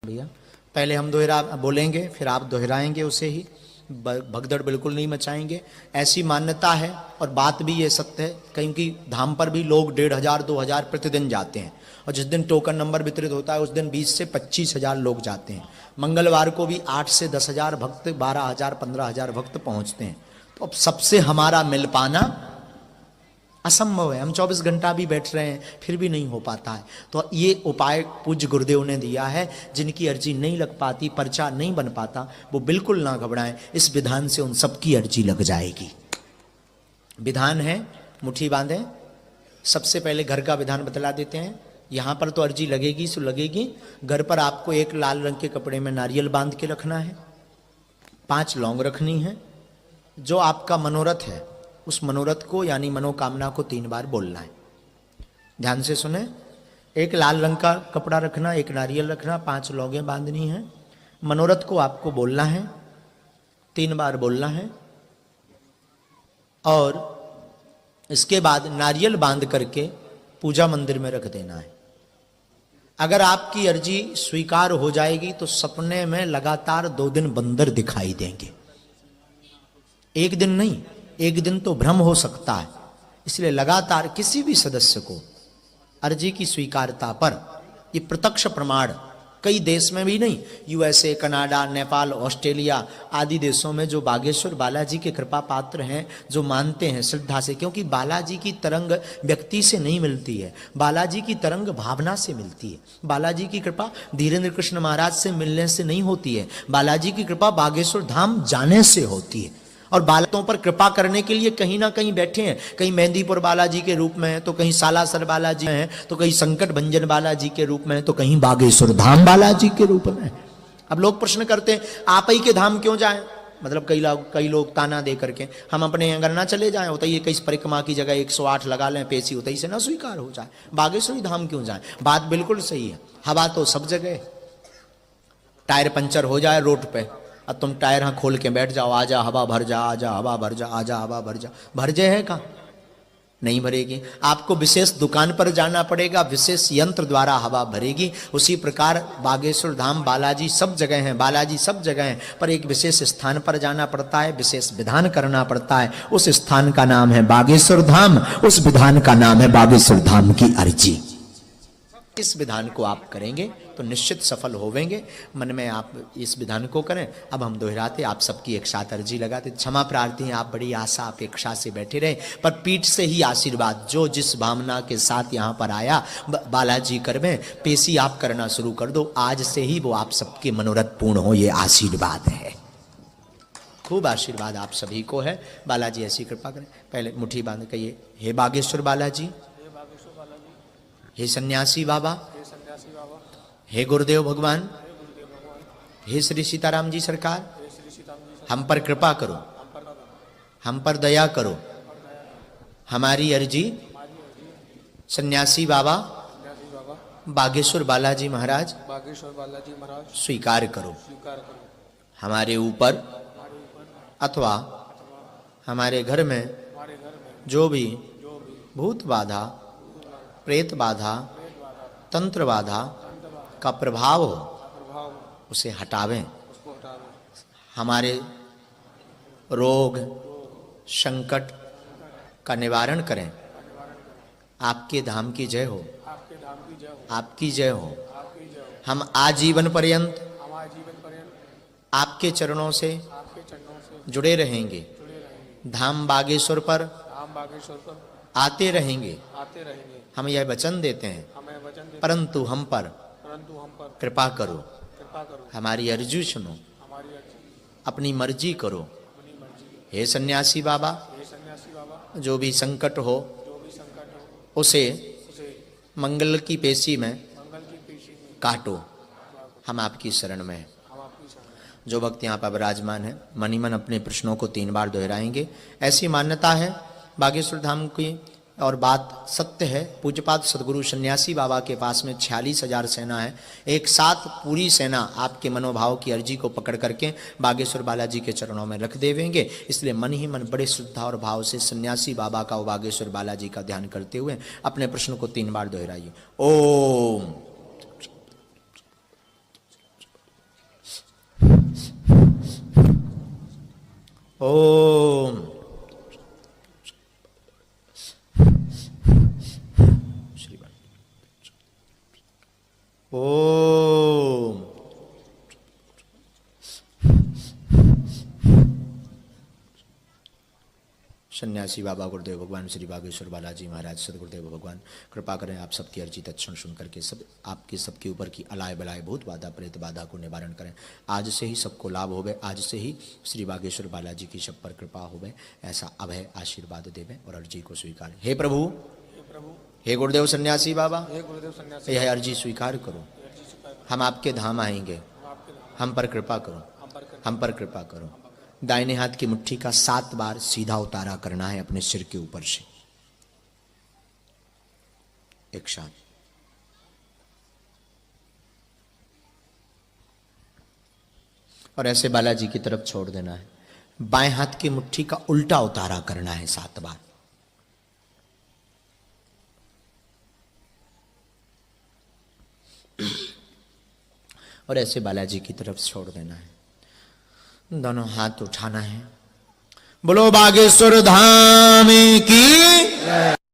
भैया पहले हम दोहरा बोलेंगे, फिर आप दोहराएंगे उसे ही। भगदड़ बिल्कुल नहीं मचाएंगे, ऐसी मान्यता है। और बात भी ये सत्य है, क्योंकि धाम पर भी लोग 1500 2000 प्रतिदिन जाते हैं, और जिस दिन टोकन नंबर वितरित होता है उस दिन 20 से 25,000 लोग जाते हैं। मंगलवार को भी 8 से 10,000 भक्त, 12,000 15,000 भक्त पहुंचते हैं। तो अब सबसे हमारा मिल पाना असंभव है। हम 24 घंटा भी बैठ रहे हैं फिर भी नहीं हो पाता है। तो ये उपाय पूज्य गुरुदेव ने दिया है। जिनकी अर्जी नहीं लग पाती, पर्चा नहीं बन पाता, वो बिल्कुल ना घबराएं, इस विधान से उन सबकी अर्जी लग जाएगी। विधान है, मुट्ठी बांधे। सबसे पहले घर का विधान बतला देते हैं। यहाँ पर तो अर्जी लगेगी सो लगेगी। घर पर आपको एक लाल रंग के कपड़े में नारियल बांध के रखना है, 5 लौंग रखनी है। जो आपका मनोरथ है उस मनोरथ को यानी मनोकामना को 3 बार बोलना है। ध्यान से सुने। एक लाल रंग का कपड़ा रखना, एक नारियल रखना, 5 लौंगें बांधनी है। मनोरथ को आपको बोलना है, 3 बार बोलना है। और इसके बाद नारियल बांध करके पूजा मंदिर में रख देना है। अगर आपकी अर्जी स्वीकार हो जाएगी तो सपने में लगातार 2 दिन बंदर दिखाई देंगे। एक दिन नहीं, एक दिन तो भ्रम हो सकता है। इसलिए लगातार किसी भी सदस्य को अर्जी की स्वीकारता पर, ये प्रत्यक्ष प्रमाण कई देश में भी नहीं, यूएसए, कनाडा, नेपाल, ऑस्ट्रेलिया आदि देशों में जो बागेश्वर बालाजी के कृपा पात्र हैं, जो मानते हैं श्रद्धा से, क्योंकि बालाजी की तरंग व्यक्ति से नहीं मिलती है, बालाजी की तरंग भावना से मिलती है। बालाजी की कृपा धीरेन्द्र कृष्ण महाराज से मिलने से नहीं होती है, बालाजी की कृपा बागेश्वर धाम जाने से होती है। और बालकों पर कृपा करने के लिए कहीं ना कहीं बैठे हैं, कहीं मेहंदीपुर बालाजी के रूप में, तो कहीं सालासर बालाजी में, तो कहीं संकट भंजन बालाजी के रूप में, तो कहीं बागेश्वर धाम बालाजी के रूप में। अब लोग प्रश्न करते हैं आप ही के धाम क्यों जाएं? मतलब कई लोग ताना दे करके, हम अपने अगर ना चले जाएं, होता ये कई परिक्रमा की जगह 108 लगा लें पेशी, होता से ना स्वीकार हो जाए, बागेश्वरी धाम क्यों जाए? बात बिल्कुल सही है। हवा तो सब जगह, टायर पंचर हो जाए रोड पे, अब तुम टायर हाँ खोल के बैठ जाओ, आजा हवा भर जा, आजा हवा भर जा, आजा हवा भर जा, भर जाए है कहाँ? नहीं भरेगी। आपको विशेष दुकान पर जाना पड़ेगा, विशेष यंत्र द्वारा हवा भरेगी। उसी प्रकार बागेश्वर धाम बालाजी सब जगह हैं, बालाजी सब जगह हैं, पर एक विशेष स्थान पर जाना पड़ता है, विशेष विधान करना पड़ता है। उस स्थान का नाम है बागेश्वर धाम, उस विधान का नाम है बागेश्वर धाम की अर्जी। इस विधान को आप करेंगे तो निश्चित सफल होवेंगे। मन में आप इस विधान को करें। अब हम दोहराते, आप सबकी एक साथ अर्जी लगाते। क्षमा प्रार्थी हैं, आप बड़ी आशा अपेक्षा से बैठे रहे, पर पीठ से ही आशीर्वाद, जो जिस भावना के साथ यहाँ पर आया बालाजी कर में पेशी आप करना शुरू कर दो। आज से ही वो आप सबके मनोरथ पूर्ण हो, ये आशीर्वाद है। खूब आशीर्वाद आप सभी को है। बालाजी ऐसी कृपा करें। पहले मुट्ठी बांध कहिए, हे बागेश्वर बालाजी, हे सन्यासी बाबा, हे गुरुदेव भगवान, हे श्री सीताराम जी सरकार, हम पर कृपा करो, हम पर दया करो। हमारी अर्जी सन्यासी बाबा बागेश्वर बालाजी महाराज स्वीकार करो। हमारे ऊपर अथवा हमारे घर में जो भी भूत बाधा, प्रेत बाधा, तंत्र बाधा का प्रभाव हो, उसे हटावें। हमारे रोग संकट का निवारण करें। आपके धाम की जय हो, आपकी जय हो। हम आजीवन पर्यंत आपके चरणों से जुड़े रहेंगे, धाम बागेश्वर पर आते रहेंगे। हम यह वचन देते हैं, परंतु हम पर कृपा करो, हमारी अर्जी सुनो, अपनी मर्जी करो। हे सन्यासी बाबा, जो भी संकट हो उसे मंगल की पेशी में काटो। हम आपकी शरण में हैं। जो भक्त यहाँ पर विराजमान है मन ही मन अपने प्रश्नों को 3 बार दोहराएंगे। ऐसी मान्यता है बागेश्वर धाम की, और बात सत्य है। पूज्यपाद सदगुरु सन्यासी बाबा के पास में 46,000 सेना है। एक साथ पूरी सेना आपके मनोभाव की अर्जी को पकड़ करके बागेश्वर बालाजी के चरणों में रख देवेंगे। इसलिए मन ही मन बड़े श्रद्धा और भाव से सन्यासी बाबा का और बागेश्वर बालाजी का ध्यान करते हुए अपने प्रश्न को 3 बार दोहराइए। ओम ओम श्री ओम सन्यासी बाबा गुरुदेव भगवान श्री बागेश्वर बालाजी महाराज सदगुरुदेव भगवान कृपा करें आप सबकी अर्जी तत्क्षण सुन करके सब आपके सबके ऊपर की अलाय बलाय भूत बाधा प्रेत बाधा को निवारण करें। आज से ही सबको लाभ होवे, आज से ही श्री बागेश्वर बालाजी की सब पर कृपा होवे, ऐसा अभय आशीर्वाद देवे और अर्जी को स्वीकार। हे प्रभु, हे गुरुदेव सन्यासी बाबा, यह अर्जी स्वीकार करो। हम आपके धाम आएंगे, हम पर कृपा करो, हम पर कृपा करो। दाहिने हाथ की मुट्ठी का 7 बार सीधा उतारा करना है अपने सिर के ऊपर से, एक साथ। और ऐसे बालाजी की तरफ छोड़ देना है। बाएं हाथ की मुट्ठी का उल्टा उतारा करना है 7 बार। और ऐसे बालाजी की तरफ छोड़ देना है। दोनों हाथ उठाना है। बोलो बागेश्वर धाम की।